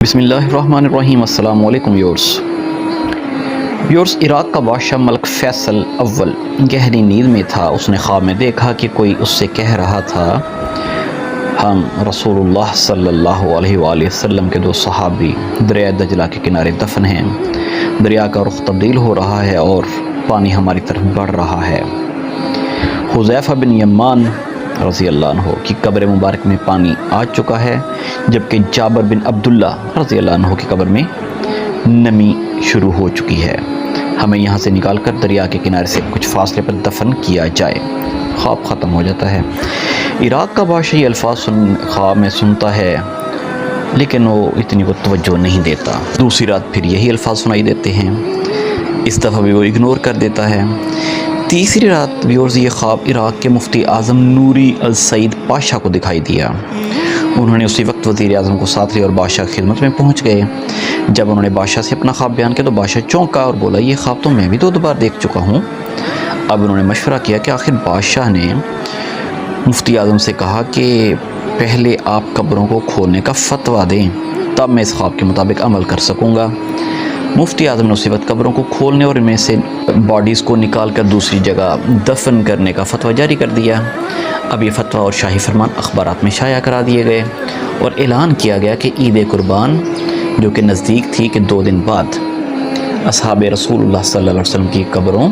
بسم اللہ الرحمن الرحیم۔ السلام علیکم ویورز، عراق کا بادشاہ ملک فیصل اول گہری نیند میں تھا۔ اس نے خواب میں دیکھا کہ کوئی اس سے کہہ رہا تھا، ہم رسول اللہ صلی اللہ علیہ وآلہ وسلم کے دو صحابی دریا دجلہ کے کنارے دفن ہیں۔ دریا کا رخ تبدیل ہو رہا ہے اور پانی ہماری طرف بڑھ رہا ہے۔ حذیفہ بن یمان رضی اللہ عنہ کی قبر مبارک میں پانی آ چکا ہے، جبکہ جابر بن عبداللہ رضی اللہ عنہ کی قبر میں نمی شروع ہو چکی ہے۔ ہمیں یہاں سے نکال کر دریا کے کنارے سے کچھ فاصلے پر دفن کیا جائے۔ خواب ختم ہو جاتا ہے۔ عراق کا بادشاہ یہ الفاظ خواب میں سنتا ہے، لیکن وہ اتنی کو توجہ نہیں دیتا۔ دوسری رات پھر یہی الفاظ سنائی دیتے ہیں، اس دفعہ بھی وہ اگنور کر دیتا ہے۔ تیسری رات ویورز یہ خواب عراق کے مفتی اعظم نوری السعید پاشا کو دکھائی دیا۔ انہوں نے اسی وقت وزیر اعظم کو ساتھ لیا اور بادشاہ کی خدمت میں پہنچ گئے۔ جب انہوں نے بادشاہ سے اپنا خواب بیان کیا تو بادشاہ چونکا اور بولا، یہ خواب تو میں بھی 2 بار دیکھ چکا ہوں۔ اب انہوں نے مشورہ کیا کہ آخر بادشاہ نے مفتی اعظم سے کہا کہ پہلے آپ قبروں کو کھولنے کا فتویٰ دیں، تب میں اس خواب کے مطابق عمل کر سکوں گا۔ مفتی اعظم نے اسی وقت قبروں کو کھولنے اور ان میں سے باڈیز کو نکال کر دوسری جگہ دفن کرنے کا فتویٰ جاری کر دیا۔ اب یہ فتویٰ اور شاہی فرمان اخبارات میں شائع کرا دیے گئے اور اعلان کیا گیا کہ عید قربان جو کہ نزدیک تھی کہ 2 دن بعد اصحاب رسول اللہ صلی اللہ علیہ وسلم کی قبروں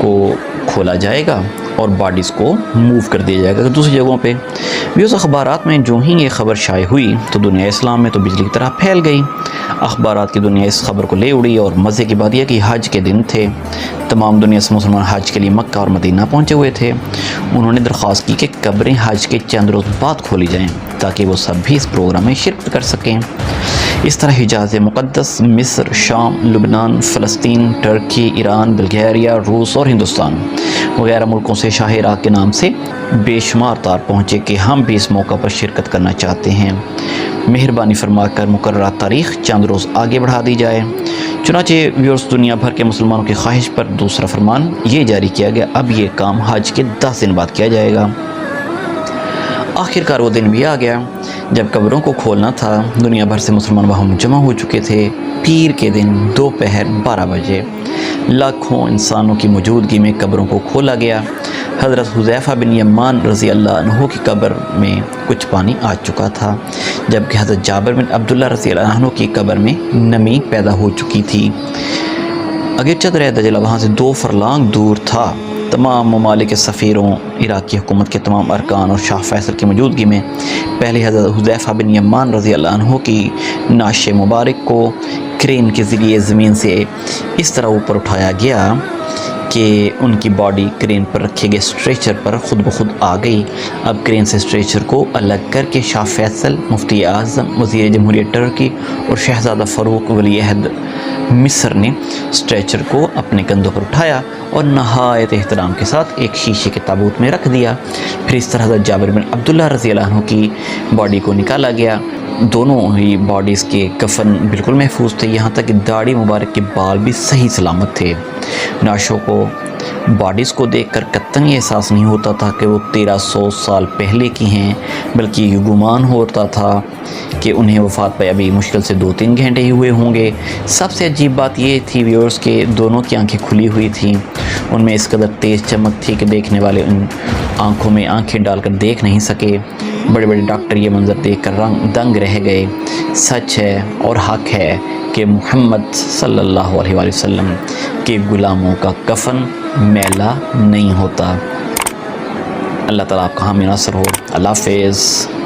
کو کھولا جائے گا اور باڈیز کو موو کر دیا جائے گا دوسری جگہوں پہ۔ بھی اس اخبارات میں جو ہی یہ خبر شائع ہوئی تو دنیا اسلام میں تو بجلی کی طرح پھیل گئی۔ اخبارات کی دنیا اس خبر کو لے اڑی اور مزے کی بات یہ کہ حج کے دن تھے، تمام دنیا سے مسلمان حج کے لیے مکہ اور مدینہ پہنچے ہوئے تھے۔ انہوں نے درخواست کی کہ قبریں حج کے چند روز بعد کھولی جائیں تاکہ وہ سب بھی اس پروگرام میں شرکت کر سکیں۔ اس طرح حجاز مقدس، مصر، شام، لبنان، فلسطین، ترکی، ایران، بلغاریہ، روس اور ہندوستان وغیرہ ملکوں سے شاہ عراق کے نام سے بے شمار تار پہنچے کہ ہم بھی اس موقع پر شرکت کرنا چاہتے ہیں، مہربانی فرما کر مقررہ تاریخ چند روز آگے بڑھا دی جائے۔ چنانچہ ویورز دنیا بھر کے مسلمانوں کی خواہش پر دوسرا فرمان یہ جاری کیا گیا، اب یہ کام حج کے 10 دن بعد کیا جائے گا۔ آخرکار وہ دن بھی آ گیا جب قبروں کو کھولنا تھا۔ دنیا بھر سے مسلمان وہاں جمع ہو چکے تھے۔ پیر کے دن دوپہر 12 بجے لاکھوں انسانوں کی موجودگی میں قبروں کو کھولا گیا۔ حضرت حذیفہ بن یمان رضی اللہ عنہ کی قبر میں کچھ پانی آ چکا تھا، جبکہ حضرت جابر بن عبداللہ رضی اللہ عنہ کی قبر میں نمی پیدا ہو چکی تھی۔ اگرچہ دریا دجلہ وہاں سے 2 فرلانگ دور تھا، تمام ممالک کے سفیروں، عراقی حکومت کے تمام ارکان اور شاہ فیصل کی موجودگی میں پہلے حضرت حذیفہ بن یمان رضی اللہ عنہ کی نعش مبارک کو کرین کے ذریعے زمین سے اس طرح اوپر اٹھایا گیا کہ ان کی باڈی کرین پر رکھے گئے اسٹریچر پر خود بخود آ گئی۔ اب کرین سے اسٹریچر کو الگ کر کے شاہ فیصل، مفتی اعظم، وزیر جمہوریہ ترکی اور شہزادہ فاروق ولی عہد مصر نے اسٹریچر کو اپنے کندھوں پر اٹھایا اور نہایت احترام کے ساتھ ایک شیشے کے تابوت میں رکھ دیا۔ پھر اس طرح حضرت جابر بن عبداللہ رضی اللہ عنہ کی باڈی کو نکالا گیا۔ دونوں ہی باڈیز کے کفن بالکل محفوظ تھے، یہاں تک کہ داڑھی مبارک کے بال بھی صحیح سلامت تھے۔ نعشوں کو باڈیز کو دیکھ کر قطعاً یہ احساس نہیں ہوتا تھا کہ وہ 1300 سال پہلے کی ہیں، بلکہ یہ گمان ہوتا تھا کہ انہیں وفات پہ ابھی مشکل سے 2-3 گھنٹے ہی ہوئے ہوں گے۔ سب سے عجیب بات یہ تھی ویورز کہ دونوں کی آنکھیں کھلی ہوئی تھیں، ان میں اس قدر تیز چمک تھی کہ دیکھنے والے ان آنکھوں میں آنکھیں ڈال کر دیکھ نہیں سکے۔ بڑے بڑے ڈاکٹر یہ منظر دیکھ کر دنگ رہ گئے۔ سچ ہے اور حق ہے کہ محمد صلی اللہ علیہ وآلہ وسلم کے غلاموں کا کفن میلا نہیں ہوتا۔ اللہ تعالیٰ آپ کا حامی ناصر ہو۔ اللہ حافظ۔